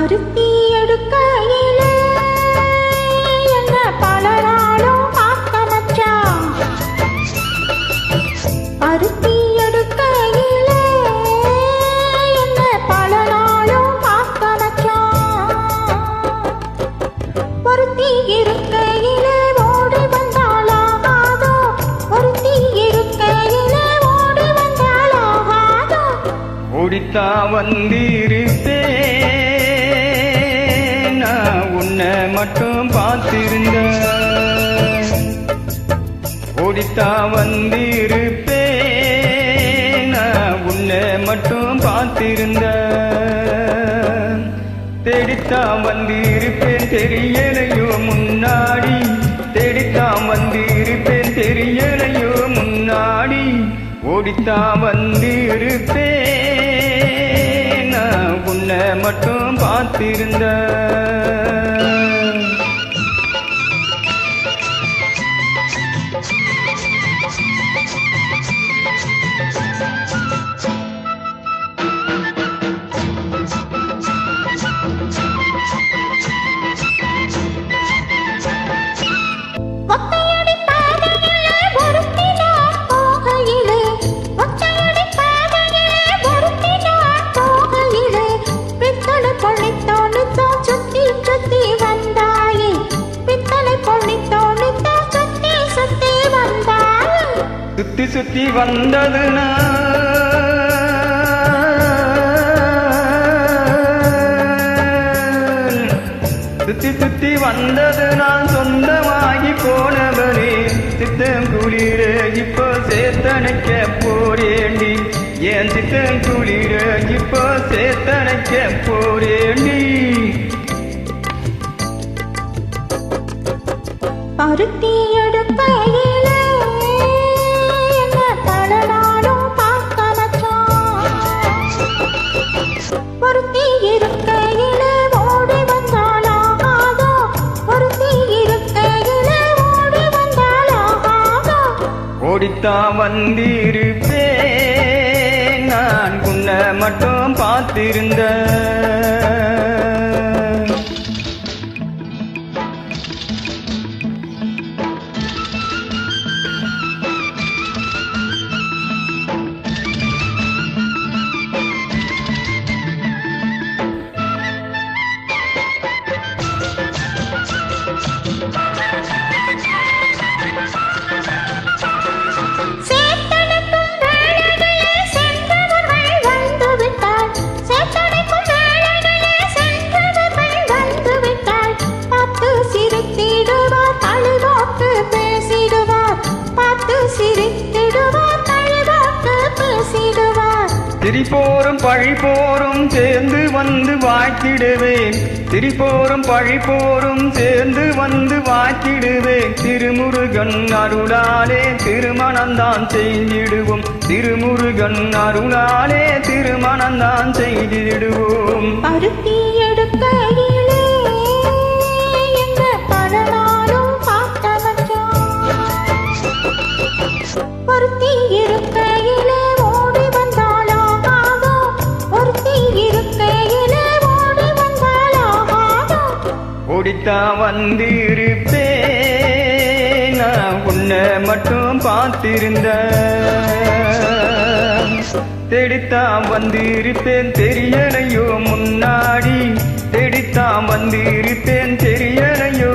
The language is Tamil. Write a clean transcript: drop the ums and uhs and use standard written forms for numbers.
பருத்தி எடுக்கையிலே என்ன பல நாளும் பார்க்க மச்சான். பருத்தி எடுக்கையிலே என்ன பல நாளும் பார்க்க மச்சான். பருத்தி இருக்கையிலே ஓடி வந்தாலாகாதோ, பருத்தி இருக்கையிலே ஓடி வந்தாலாகாதோ. ஓடித்தா வந்திருப்பேன் உன்னை மட்டும் பார்த்திருந்த. ஓடித்தா வந்திருப்பேன் உன்னை மட்டும் பார்த்திருந்த. தேடித்தான் வந்திருப்பேன் தெரியலையோ முன்னாடி, தேடித்தான் வந்திருப்பேன் தெரியலையோ முன்னாடி. ஓடித்தான் வந்திருப்பேன் உன்னை மட்டும் பார்த்திருந்த. ஒத்தையடி பாதையிலே ஒருத்தி நான் போகையிலே, ஒத்தையடி பாதையிலே ஒருத்தி நான் போகையிலே, பித்தளை பொன்னித்தோணித்தான் சுத்தி சுத்தி வந்தாயே, பித்தளை பொன்னித்தோணித்தான் சுத்தி சுத்தி வந்தாயே. சுத்தி சுத்தி வந்ததுனா சுத்தி சுத்தி வந்தது நான் சொந்தமாகி போனவனே. சித்தம் குளிர இப்போ சேத்தனைக்க போரேண்டி, என் சித்தம் குளிர இப்போ சேத்தனைக்க போரேண்டி. பருத்தி எடுக்கையிலே என்ன பல நாளும் பார்க்க மச்சான். பருத்தி இருக்கையிலே ஓடி வந்தாலாகாதோ, பருத்தி இருக்கையிலே ஓடி வந்தாலாகாதோ. ஓடித்தான் வந்திருப்பேன் நான் உன்னை மட்டும் பார்த்திருந்த. சேத்தனைக்கும் வேளையிலே சென்றவர்கள் வந்துவிட்டாள், சேத்தனைக்கும் வேளையிலே சென்றவர்கள் வந்துவிட்டாள். பார்த்து சிரித்திடுவார் தழுவோட்டு பேசிடுவார், பார்த்து சிரித்திடுவார் தழுவோட்டு பேசிடுவார். திரிபோரும் பழிபோரும் சேர்ந்து வந்து வாய்த்திடுவேன், திரிபோரும் பழிபோரும் சேர்ந்து வந்து வாய்த்திடுவேன். திருமுருகன் அருளாலே திருமணந்தான் செய்திடுவோம், திருமுருகன் அருளாலே திருமணந்தான் செய்திடுவோம். பருத்தி எடுக்கையிலே என்ன பல நாளும் பார்க்க மச்சான். பருத்தி இருக்கையிலே ஓடி வந்தாலாகாதோ, பருத்தி இருக்கையிலே ஓடி வந்தாலாகாதோ. ஓடித்தான் வந்திருப்பேன் உன்னை மட்டும் பார்த்திருந்த. தேடித்தான் வந்திருப்பேன் தெரியலையோ முன்னாடி, தேடித்தான் வந்திருப்பேன் தெரியலையோ